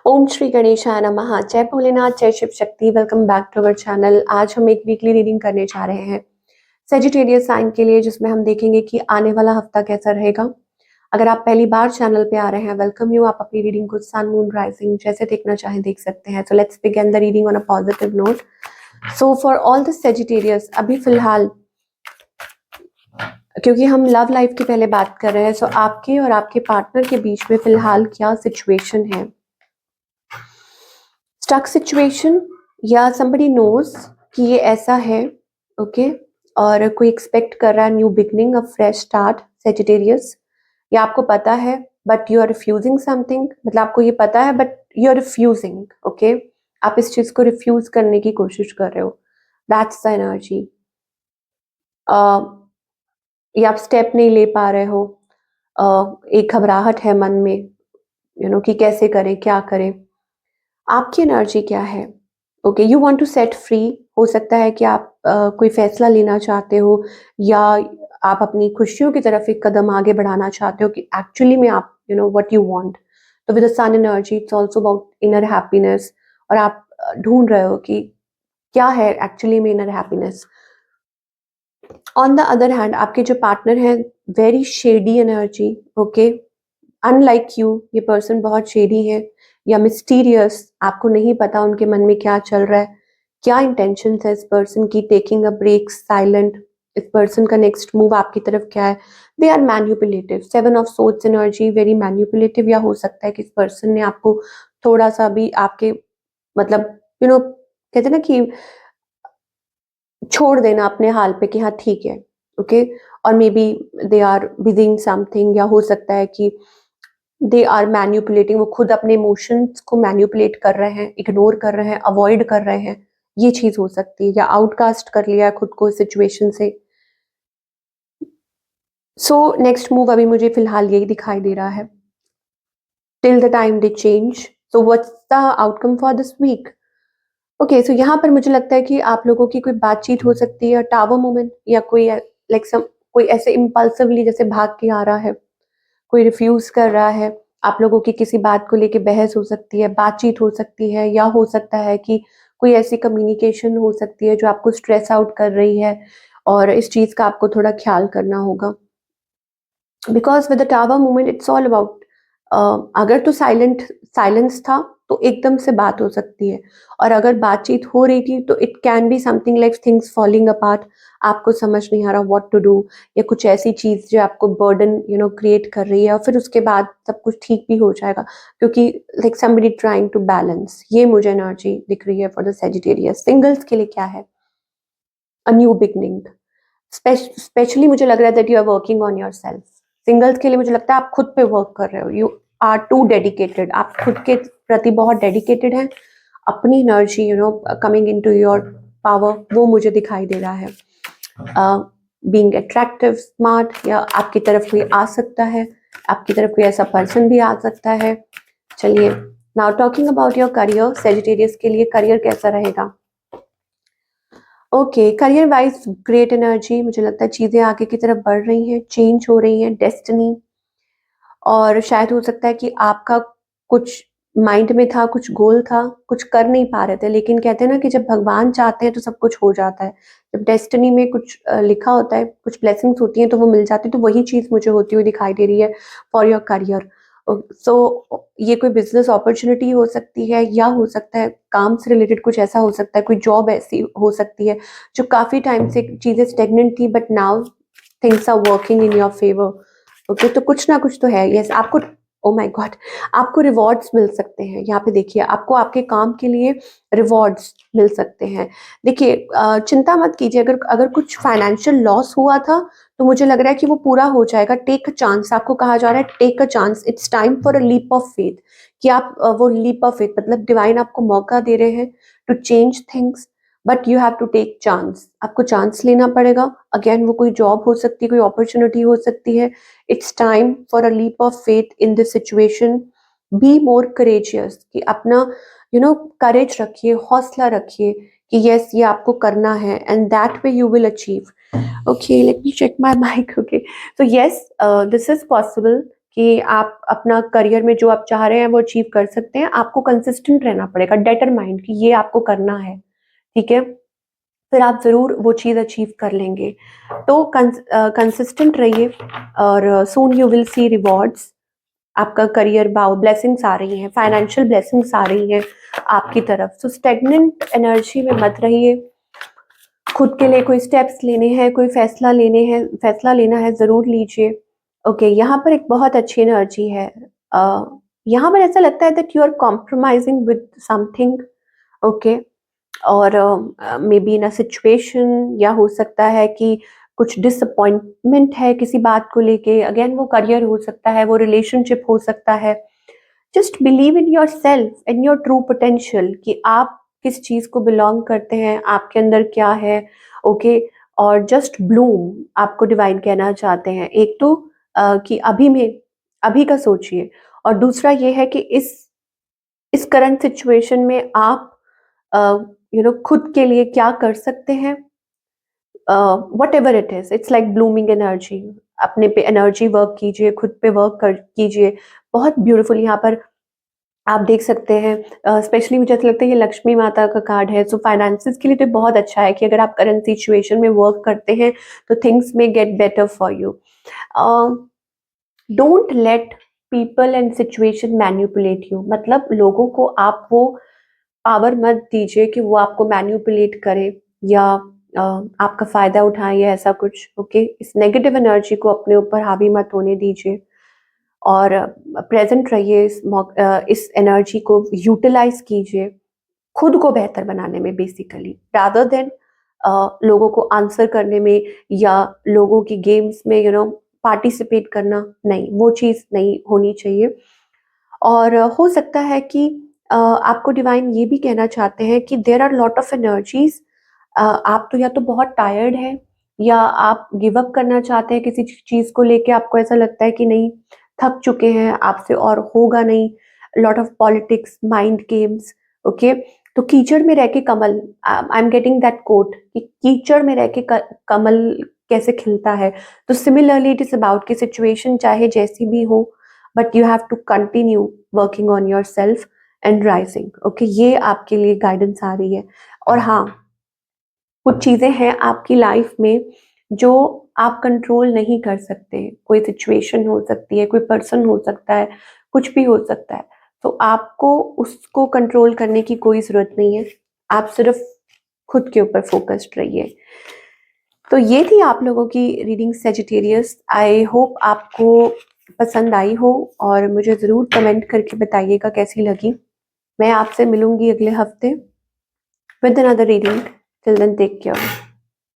ओम श्री गणेशाय नमः। जय भोलेनाथ, जय Shiv Shakti. Welcome back to our channel. आज हम एक वीकली रीडिंग करने जा रहे हैं सेजिटेरियस साइन के लिए, जिसमें हम देखेंगे कि आने वाला हफ्ता कैसा रहेगा। अगर आप पहली बार चैनल पे आ रहे हैं, वेलकम यू। आप अपनी रीडिंग को सन, मून, राइजिंग जैसे देखना चाहें देख सकते हैं। So let's begin the reading on a positive note. So for all the Sagittarius, अभी फिलहाल क्योंकि हम लव लाइफ की पहले बात कर रहे हैं, सो आपके और आपके पार्टनर के बीच में फिलहाल क्या सिचुएशन है। स्टक सिचुएशन, या somebody knows कि ये ऐसा है, ओके और कोई एक्सपेक्ट कर रहा है new beginning, a fresh start. Sagittarius, या आपको पता है but you are refusing something, मतलब आपको ये पता है but you are refusing, okay आप इस चीज को रिफ्यूज करने की कोशिश कर रहे हो। That's the energy. या आप स्टेप नहीं ले पा रहे हो। एक घबराहट है मन में, कि कैसे करें, क्या करें। आपकी एनर्जी क्या है? Okay, you want to set free. हो सकता है कि आप कोई फैसला लेना चाहते हो, या आप अपनी खुशियों की तरफ एक कदम आगे बढ़ाना चाहते हो कि एक्चुअली में आप व्हाट यू वांट। तो with the sun energy it's also about inner happiness, और आप ढूंढ रहे हो कि क्या है एक्चुअली में inner happiness. On the other hand, आपके जो पार्टनर हैं, very shady energy, okay unlike you, ये पर्सन बहुत शेडी है या मिस्टीरियस। आपको नहीं पता उनके मन में क्या चल रहा है, क्या इंटेंशन है इस पर्सन की। Taking a break, silent. इस पर्सन का नेक्स्ट मूव आपकी तरफ क्या है? They are manipulative. Seven of swords energy, very manipulative. या हो सकता है कि इस पर्सन ने आपको थोड़ा सा भी आपके मतलब कहते हैं ना कि छोड़ देना अपने हाल पे कि हाँ ठीक है, ओके और maybe they are busy in something. या हो सकता है कि दे आर मैन्युपुलेटिंग, वो खुद अपने इमोशंस को मैन्युपुलेट कर रहे हैं, इग्नोर कर रहे हैं, अवॉइड कर रहे हैं। ये चीज हो सकती है, या आउटकास्ट कर लिया है खुद को इस सिचुएशन से। सो नेक्स्ट मूव अभी मुझे फिलहाल यही दिखाई दे रहा है, till the time they change. So what's the outcome for this week? Okay, so यहाँ पर मुझे लगता है कि आप लोगों की कोई बातचीत हो सकती है, टावर मोमेंट, या कोई लाइक सम कोई ऐसे इम्पल्सिवली जैसे भाग के आ रहा है, कोई रिफ्यूज कर रहा है। आप लोगों की किसी बात को लेके बहस हो सकती है, बातचीत हो सकती है, या हो सकता है कि कोई ऐसी कम्युनिकेशन हो सकती है जो आपको स्ट्रेस आउट कर रही है, और इस चीज का आपको थोड़ा ख्याल करना होगा। Because with the tower movement it's all about, अगर तो साइलेंस था तो एकदम से बात हो सकती है, और अगर बातचीत हो रही थी तो it can be something like things falling apart. आपको समझ नहीं आ रहा व्हाट टू डू, या कुछ ऐसी चीज जो आपको बर्डन क्रिएट कर रही है, और फिर उसके बाद सब कुछ ठीक भी हो जाएगा, क्योंकि like somebody trying to balance. ये मुझे एनर्जी दिख रही है फॉर द सेजिटेरियस। सिंगल्स के लिए क्या है? A new beginning. स्पेशली मुझे लग रहा है that you are working on yourself. Singles के लिए मुझे लगता है आप खुद पे वर्क कर रहे हो। यू आर टू डेडिकेटेड, आप खुद के प्रति बहुत डेडिकेटेड हैं। अपनी energy coming into your power, वो मुझे दिखाई दे रहा है। बीइंग अट्रैक्टिव, स्मार्ट, या आपकी तरफ कोई आ सकता है, आपकी तरफ कोई ऐसा पर्सन भी आ सकता है। चलिए, now talking about your career, Sagittarius के लिए करियर कैसा रहेगा? Okay, career wise great energy. मुझे लगता है चीजें आगे की तरफ बढ़ रही हैं, चेंज हो रही हैं, डेस्टिनी। और शायद हो सकता है कि आपका कुछ माइंड में था, कुछ गोल था, कुछ कर नहीं पा रहे थे, लेकिन कहते हैं ना कि जब भगवान चाहते हैं तो सब कुछ हो जाता है। जब डेस्टिनी में कुछ लिखा होता है, कुछ ब्लेसिंग्स होती हैं तो वो मिल जाती है। तो वही चीज मुझे होती हुई दिखाई दे रही है फॉर योर करियर। सो ये कोई बिजनेस अपॉर्चुनिटी हो सकती है, या हो सकता है काम से रिलेटेड कुछ ऐसा हो सकता है, कोई जॉब ऐसी हो सकती है जो काफी टाइम से चीजें स्टेगनेंट थी, but now things are working in your favour. Okay, तो कुछ ना कुछ तो है। यस, आपको, ओ माय गॉड, आपको रिवॉर्ड्स मिल सकते हैं। यहाँ पे देखिए, आपको आपके काम के लिए रिवॉर्ड्स मिल सकते हैं। देखिए, चिंता मत कीजिए। अगर अगर कुछ फाइनेंशियल लॉस हुआ था तो मुझे लग रहा है कि वो पूरा हो जाएगा। टेक अ चांस, आपको कहा जा रहा है take a chance. It's time for a leap of faith, कि आप वो लीप ऑफ फेथ मतलब डिवाइन आपको मौका दे रहे हैं to change things, but you have to take chance. आपको चांस लेना पड़ेगा। अगेन, वो कोई जॉब हो सकती है, कोई अपॉर्चुनिटी हो सकती है। It's time for a leap of faith in this situation. Be more courageous, कि अपना करेज रखिए, हौसला रखिए कि यस, ये आपको करना है, and that way you will achieve. Okay, let me check my mic. Okay, so yes, this is possible कि आप अपना करियर में जो आप चाह रहे हैं वो अचीव कर सकते हैं। आपको कंसिस्टेंट रहना पड़ेगा, डिटरमाइंड कि ये आपको करना है, ठीक है? फिर आप ज़रूर वो चीज़ अचीव कर लेंगे। तो कंसिस्टेंट रहिए और soon you will see rewards. आपका करियर बाउ ब्लेसिंग्स आ रही हैं, फाइनेंशियल ब्लेसिंग्स आ रही हैं आपकी तरफ। सो स्टेगनेंट एनर्जी में मत रहिए। खुद के लिए कोई स्टेप्स लेने हैं, कोई फैसला लेना है, ज़रूर लीजिए। ओके, यहाँ पर एक बहुत अच्छी एनर्जी है। यहाँ पर ऐसा लगता है that you are compromising with something, okay, और may be in a situation, या हो सकता है कि कुछ डिसअपॉइंटमेंट है किसी बात को लेके। अगेन वो करियर हो सकता है, वो रिलेशनशिप हो सकता है। Just believe in your self, in your true potential, कि आप किस चीज़ को बिलोंग करते हैं, आपके अंदर क्या है, ओके। और जस्ट ब्लूम, आपको डिवाइन कहना चाहते हैं। एक तो कि अभी का सोचिए, और दूसरा ये है कि इस करंट सिचुएशन में आप खुद के लिए क्या कर सकते हैं। What ever it is, it's like blooming energy. अपने पे एनर्जी वर्क कीजिए, खुद पे वर्क कर कीजिए। बहुत ब्यूटीफुल यहाँ पर आप देख सकते हैं। स्पेशली मुझे ऐसा लगता है ये लक्ष्मी माता का कार्ड है। सो फाइनेंसिस के लिए तो बहुत अच्छा है कि अगर आप करंट सिचुएशन में वर्क करते हैं तो थिंग्स में get better for you. Don't let people and situation manipulate you. मतलब लोगों को आप वो पावर मत दीजिए कि वो आपको मैन्युपुलेट करे या आपका फायदा उठाए या ऐसा कुछ, ओके। इस नेगेटिव एनर्जी को अपने ऊपर हावी मत होने दीजिए और प्रेजेंट रहिए। इस एनर्जी को यूटिलाइज कीजिए खुद को बेहतर बनाने में, बेसिकली रादर देन लोगों को आंसर करने में या लोगों की गेम्स में पार्टिसिपेट करना। नहीं, वो चीज़ नहीं होनी चाहिए। और हो सकता है कि आपको डिवाइन ये भी कहना चाहते हैं कि there are lot of energies. आप तो या तो बहुत टायर्ड हैं या आप गिव अप करना चाहते हैं किसी चीज़ को लेके। आपको ऐसा लगता है कि नहीं, थक चुके हैं, आपसे और होगा नहीं। Lot of politics, mind games, okay. तो कीचड़ में रह के कमल, I am getting that quote कि कीचड़ में रह के कमल कैसे खिलता है। तो सिमिलरली इट इज अबाउट कि सिचुएशन चाहे जैसी भी हो, but you have to continue working on yourself and rising, okay. ये आपके लिए गाइडेंस आ रही है। और हाँ, कुछ चीज़ें हैं आपकी लाइफ में जो आप कंट्रोल नहीं कर सकते। कोई सिचुएशन हो सकती है, कोई पर्सन हो सकता है, कुछ भी हो सकता है। तो आपको उसको कंट्रोल करने की कोई ज़रूरत नहीं है। आप सिर्फ खुद के ऊपर फोकस्ड रहिए। तो ये थी आप लोगों की रीडिंग सेजिटेरियस। आई होप आपको पसंद आई हो और मुझे ज़रूर कमेंट करके बताइएगा कैसी लगी। मैं आपसे मिलूंगी अगले हफ्ते with another reading. Till then, take care.